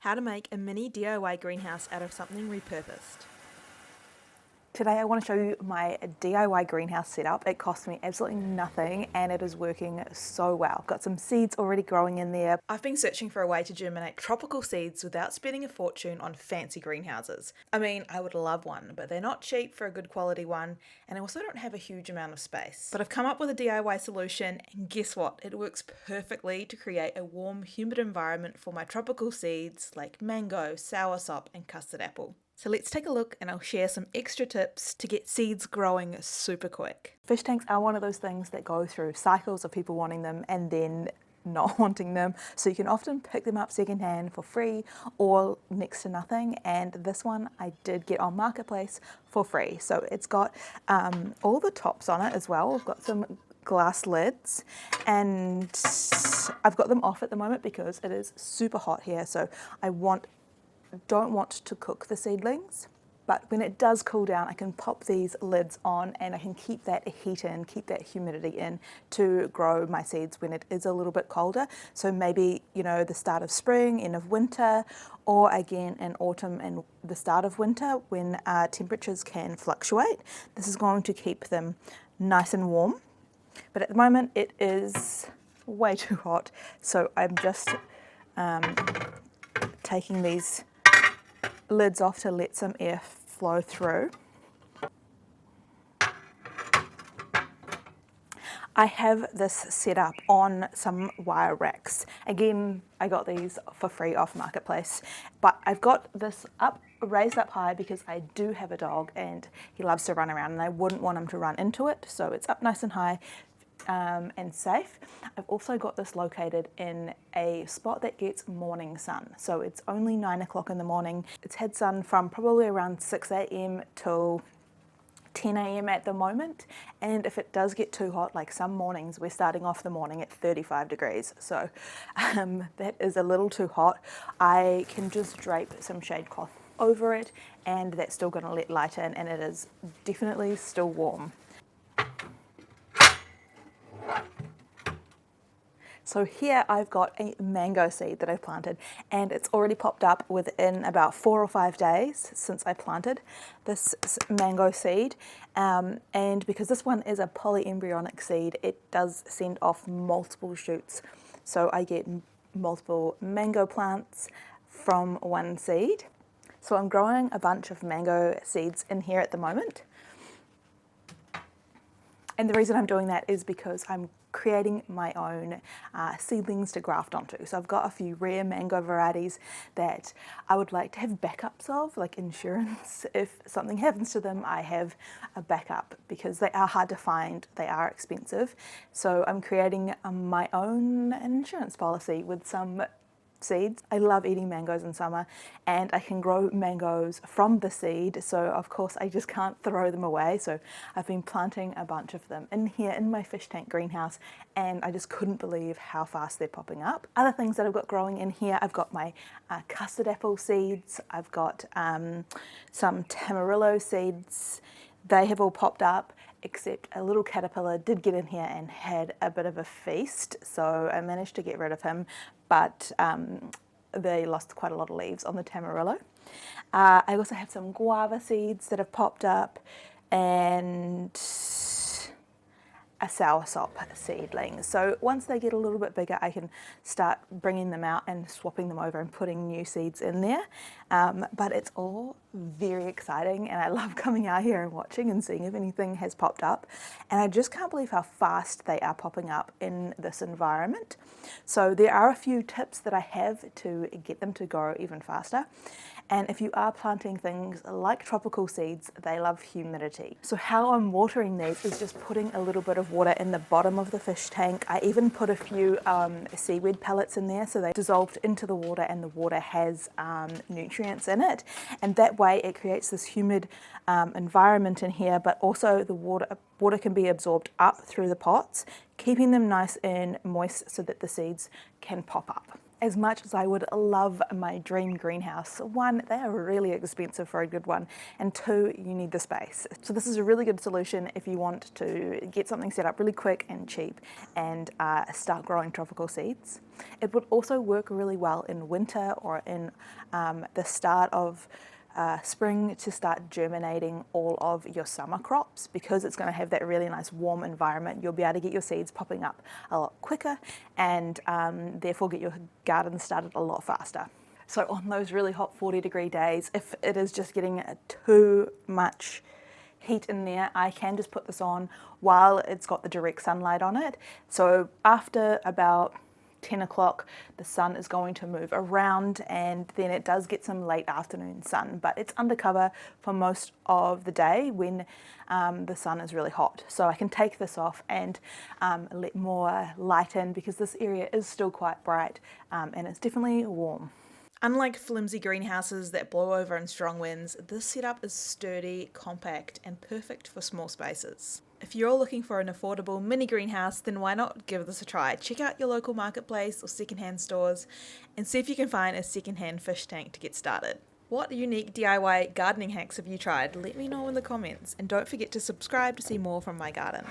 How to make a mini DIY greenhouse out of something repurposed. Today I want to show you my DIY greenhouse setup. It cost me absolutely nothing and it is working so well. I've got some seeds already growing in there. I've been searching for a way to germinate tropical seeds without spending a fortune on fancy greenhouses. I mean, I would love one, but they're not cheap for a good quality one, and I also don't have a huge amount of space. But I've come up with a DIY solution, and guess what? It works perfectly to create a warm, humid environment for my tropical seeds like mango, soursop, and custard apple. So let's take a look and I'll share some extra tips to get seeds growing super quick. Fish tanks are one of those things that go through cycles of people wanting them and then not wanting them. So you can often pick them up secondhand for free or next to nothing. And this one I did get on Marketplace for free. So it's got all the tops on it as well. I've got some glass lids and I've got them off at the moment because it is super hot here. So I don't want to cook the seedlings, but when it does cool down I can pop these lids on and I can keep that heat in, keep that humidity in to grow my seeds when it is a little bit colder. So maybe, you know, the start of spring, end of winter, or again in autumn and the start of winter when temperatures can fluctuate. This is going to keep them nice and warm, but at the moment it is way too hot, so I'm just taking these lids off to let some air flow through. I have this set up on some wire racks. Again, I got these for free off Marketplace, but I've got this raised up high because I do have a dog and he loves to run around and I wouldn't want him to run into it, so it's up nice and high and safe. I've also got this located in a spot that gets morning sun, so it's only 9 o'clock in the morning. It's had sun from probably around 6 a.m. till 10 a.m. at the moment, and if it does get too hot, like some mornings we're starting off the morning at 35 degrees, so that is a little too hot. I can just drape some shade cloth over it and that's still going to let light in and it is definitely still warm. So here I've got a mango seed that I've planted and it's already popped up within about 4 or 5 days since I planted this mango seed. And because this one is a polyembryonic seed, it does send off multiple shoots. So I get multiple mango plants from one seed. So I'm growing a bunch of mango seeds in here at the moment. And the reason I'm doing that is because I'm creating my own seedlings to graft onto. So I've got a few rare mango varieties that I would like to have backups of, like insurance. If something happens to them, I have a backup because they are hard to find, they are expensive. So I'm creating my own insurance policy with some seeds. I love eating mangoes in summer and I can grow mangoes from the seed, so of course I just can't throw them away. So I've been planting a bunch of them in here in my fish tank greenhouse and I just couldn't believe how fast they're popping up. Other things that I've got growing in here, I've got my custard apple seeds, I've got some tamarillo seeds. They have all popped up except a little caterpillar did get in here and had a bit of a feast, so I managed to get rid of him, but they lost quite a lot of leaves on the tamarillo. I also have some guava seeds that have popped up and a soursop seedling. So once they get a little bit bigger, I can start bringing them out and swapping them over and putting new seeds in there. But it's all very exciting and I love coming out here and watching and seeing if anything has popped up. And I just can't believe how fast they are popping up in this environment. So there are a few tips that I have to get them to grow even faster. And if you are planting things like tropical seeds, they love humidity. So how I'm watering these is just putting a little bit of water in the bottom of the fish tank. I even put a few seaweed pellets in there so they dissolved into the water and the water has nutrients in it. And that way it creates this humid environment in here, but also the water can be absorbed up through the pots, keeping them nice and moist so that the seeds can pop up. As much as I would love my dream greenhouse, one, they are really expensive for a good one, and two, you need the space. So this is a really good solution if you want to get something set up really quick and cheap and start growing tropical seeds. It would also work really well in winter or in the start of spring to start germinating all of your summer crops, because it's going to have that really nice warm environment. You'll be able to get your seeds popping up a lot quicker and therefore get your garden started a lot faster. So on those really hot 40-degree days, if it is just getting too much heat in there, I can just put this on while it's got the direct sunlight on it. So after about 10 o'clock, the sun is going to move around, and then it does get some late afternoon sun, but it's undercover for most of the day when the sun is really hot. So I can take this off and let more light in, because this area is still quite bright and it's definitely warm. Unlike flimsy greenhouses that blow over in strong winds, this setup is sturdy, compact, and perfect for small spaces. If you're looking for an affordable mini greenhouse, then why not give this a try? Check out your local marketplace or secondhand stores and see if you can find a secondhand fish tank to get started. What unique DIY gardening hacks have you tried? Let me know in the comments, and don't forget to subscribe to see more from my garden.